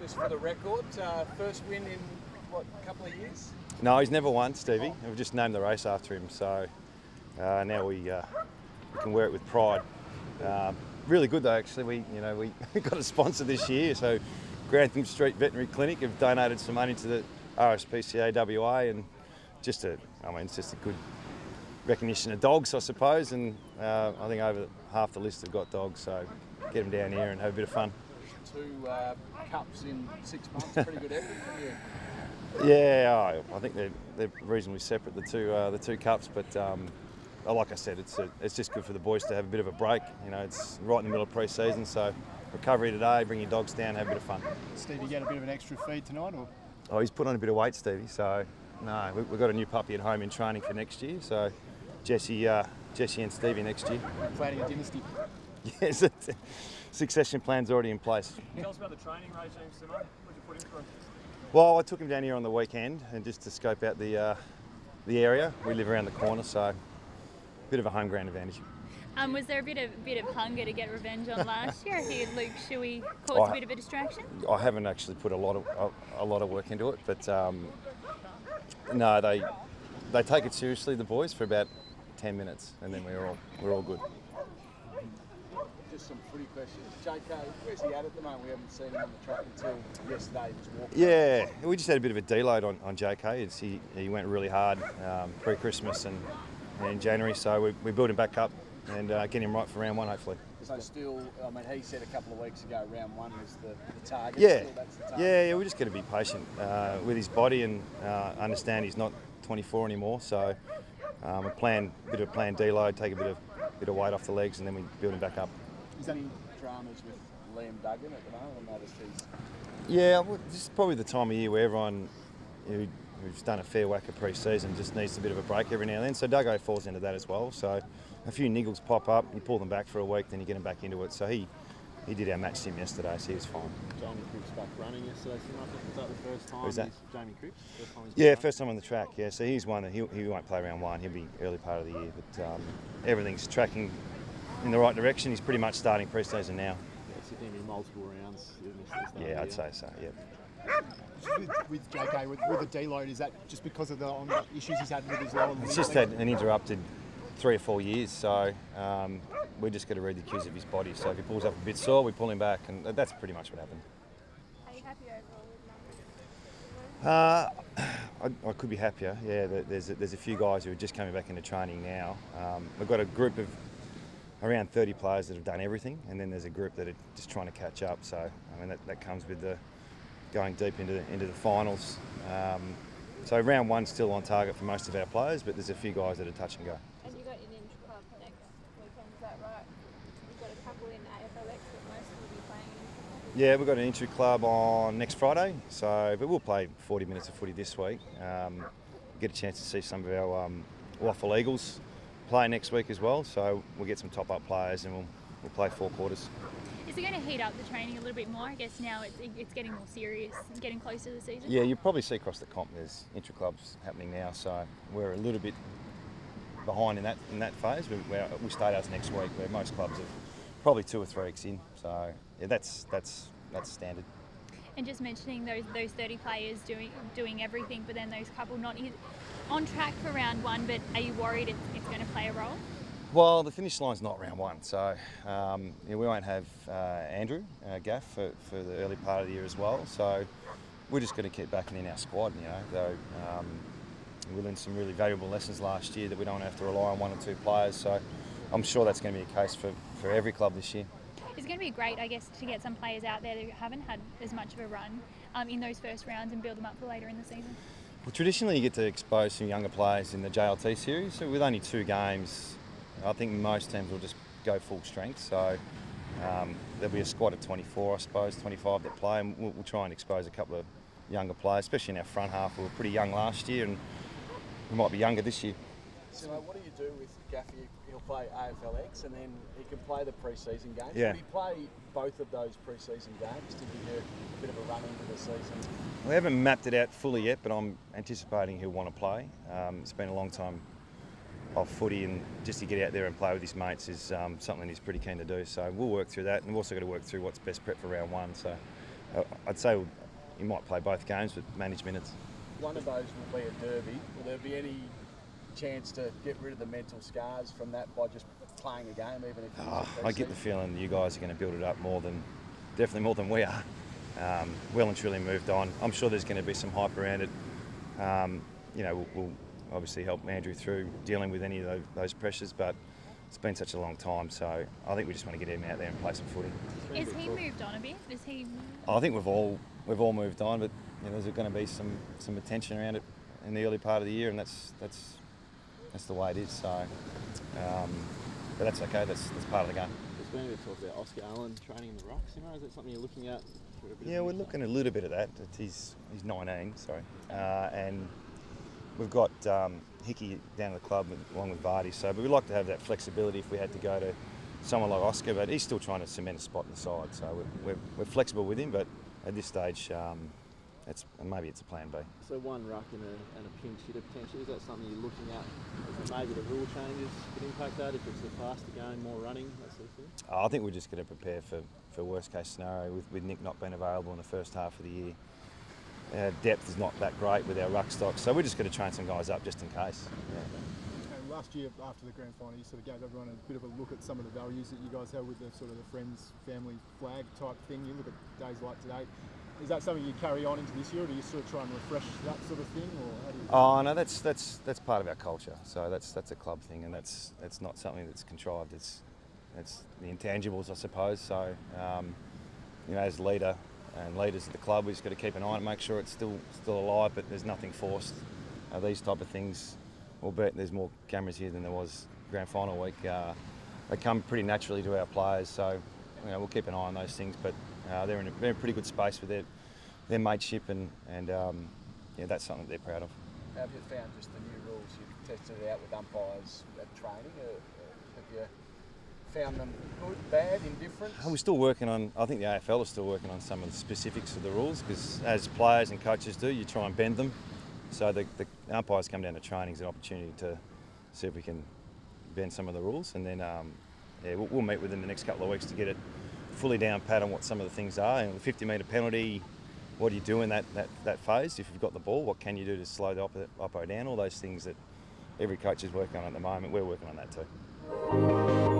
just for the record, first win in, what, a couple of years? No, he's never won, Stevie. We've just named the race after him, so now we can wear it with pride. Really good though, actually. We got a sponsor this year, so Grantham Street Veterinary Clinic have donated some money to the RSPCA WA, and it's just a good recognition of dogs, I suppose. And I think over half the list have got dogs, so get them down here and have a bit of fun. 2 cups in 6 months, pretty good effort from you. Yeah, I think they're reasonably separate, the two cups, but like I said, it's just good for the boys to have a bit of a break. It's right in the middle of pre-season, so recovery today, bring your dogs down, have a bit of fun. Steve, you get a bit of an extra feed tonight, or? Oh, he's put on a bit of weight, Stevie. So no, we've got a new puppy at home in training for next year. So Jesse and Stevie next year. Planning a dynasty. Yes, succession plan's already in place. Tell us about the training regimes tonight. What did you put in for him? Well, I took him down here on the weekend and just to scope out the area. We live around the corner, so a bit of a home ground advantage. Was there a bit of hunger to get revenge on last year? Here, Luke Shuey caused a bit of a distraction. I haven't actually put a lot of work into it, but no, they take it seriously, the boys, for about 10 minutes, and then we're all good. Just some footy questions. JK, where's he at the moment? We haven't seen him on the track until yesterday. He was walking. Yeah, we just had a bit of a deload on JK. He went really hard pre-Christmas and in January, so we built him back up and get him right for round 1, hopefully. So still, he said a couple of weeks ago round 1 was the target. Yeah, still, that's the target. yeah, we're just going to be patient with his body and understand he's not 24 anymore. So a bit of a planned deload, take a bit of weight off the legs, and then we build him back up. Is there any dramas with Liam Duggan at the moment? I noticed he's... Yeah, well, this is probably the time of year where everyone who's done a fair whack of pre-season just needs a bit of a break every now and then. So Duggo falls into that as well. So a few niggles pop up, you pull them back for a week, then you get them back into it. So he did our match sim yesterday, so he was fine. Jamie Cripps back running yesterday, I think. Was that the first time? Who's that? Jamie Cripps? First time on the track, yeah. So he's one that he won't play round 1, he'll be early part of the year. But everything's tracking in the right direction. He's pretty much starting pre-season now. Yeah, so there'll be multiple rounds. Yeah, I'd say so, yeah. With JK, with the deload, is that just because of the issues he's had with his lower limb? It's just had an interrupted 3 or 4 years, so we just got to read the cues of his body. So if he pulls up a bit sore, we pull him back, and that's pretty much what happened. Are you happy overall with numbers? I could be happier. Yeah, there's a few guys who are just coming back into training now. We've got a group of around 30 players that have done everything, and then there's a group that are just trying to catch up. So that comes with the going deep into the finals. So round 1's still on target for most of our players, but there's a few guys that are touch and go. And you got an intra-club next weekend, is that right? You've got a couple in AFLX, but most will be playing in. Yeah, we've got an intra-club on next Friday, but we'll play 40 minutes of footy this week. Get a chance to see some of our Waffle Eagles play next week as well, so we'll get some top-up players and we'll play 4 quarters. Is it going to heat up the training a little bit more? I guess now it's getting more serious, getting closer to the season. Yeah, you'll probably see across the comp there's intra-clubs happening now, so we're a little bit behind in that phase. We start ours next week, where most clubs are probably 2 or 3 weeks in. So yeah, that's standard. And just mentioning those 30 players doing everything, but then those couple not on track for round 1. But are you worried it's going to play a role? Well, the finish line's not round 1, so we won't have Andrew Gaff for the early part of the year as well. So we're just going to keep backing in our squad. Though we learned some really valuable lessons last year that we don't have to rely on 1 or 2 players. So I'm sure that's going to be the case for every club this year. It's going to be great, I guess, to get some players out there that haven't had as much of a run in those first rounds and build them up for later in the season. Well, traditionally you get to expose some younger players in the JLT series. So with only 2 games, I think most teams will just go full strength. So there'll be a squad of 24, I suppose, 25 that play, and we'll try and expose a couple of younger players, especially in our front half. We were pretty young last year, and we might be younger this year. So what do you do with Gaffy? He'll play AFLX and then he can play the pre-season games. Yeah. Would he play both of those pre-season games to give you a bit of a run into the season? We haven't mapped it out fully yet, but I'm anticipating he'll want to play. It's been a long time off footy, and just to get out there and play with his mates is something he's pretty keen to do. So we'll work through that, and we've also got to work through what's best prep for round 1. So I'd say he might play both games, but manage minutes. One of those will be a derby. Will there be any chance to get rid of the mental scars from that by just playing a game, even if it's I get the feeling that you guys are going to build it up definitely more than we are. Well and truly moved on. I'm sure there's going to be some hype around it. We'll obviously help Andrew through dealing with any of those pressures, but it's been such a long time, so I think we just want to get him out there and play some footy. Is he moved on a bit? Is he? I think we've all moved on, but there's going to be some attention around it in the early part of the year, and that's the way it is. So, but that's okay. That's part of the game. There's been a bit of talk about Oscar Allen training in the rocks. Is that something you're looking at? Yeah, we're looking a little bit at that. He's 19, sorry, and we've got Hickey down at the club along with Vardy. So, but we'd like to have that flexibility if we had to go to someone like Oscar. But he's still trying to cement a spot in the side. So we're flexible with him, but at this stage, maybe it's a plan B. So one ruck and a pinch hitter potentially, is that something you're looking at? Is it maybe the rule changes could impact that if it's a faster game, more running, that sort of thing? I think we're just going to prepare for worst case scenario with Nick not being available in the first half of the year. Our depth is not that great with our ruck stock, so we're just going to train some guys up just in case. Yeah. And last year, after the grand final, you sort of gave everyone a bit of a look at some of the values that you guys have with the sort of the friends, family flag type thing. You look at days like today. Is that something you carry on into this year, or do you sort of try and refresh that sort of thing, or how do you? Oh no, that's part of our culture. So that's a club thing, and that's not something that's contrived. It's the intangibles, I suppose. So as leader and leaders of the club, we've just got to keep an eye on it, make sure it's still alive, but there's nothing forced. These type of things, albeit there's more cameras here than there was grand final week, they come pretty naturally to our players. So we'll keep an eye on those things, but they're in a pretty good space with their mateship, and that's something that they're proud of. How have you found just the new rules? You've tested it out with umpires at training. Have you found them good, bad, indifferent? We're still working on, I think the AFL is still working on some of the specifics of the rules, because as players and coaches do, you try and bend them. So the umpires come down to training as an opportunity to see if we can bend some of the rules, and then we'll meet with them the next couple of weeks to get it fully down pat on what some of the things are. And the 50-metre penalty, what do you do in that phase? If you've got the ball, what can you do to slow the oppo down? All those things that every coach is working on at the moment. We're working on that too.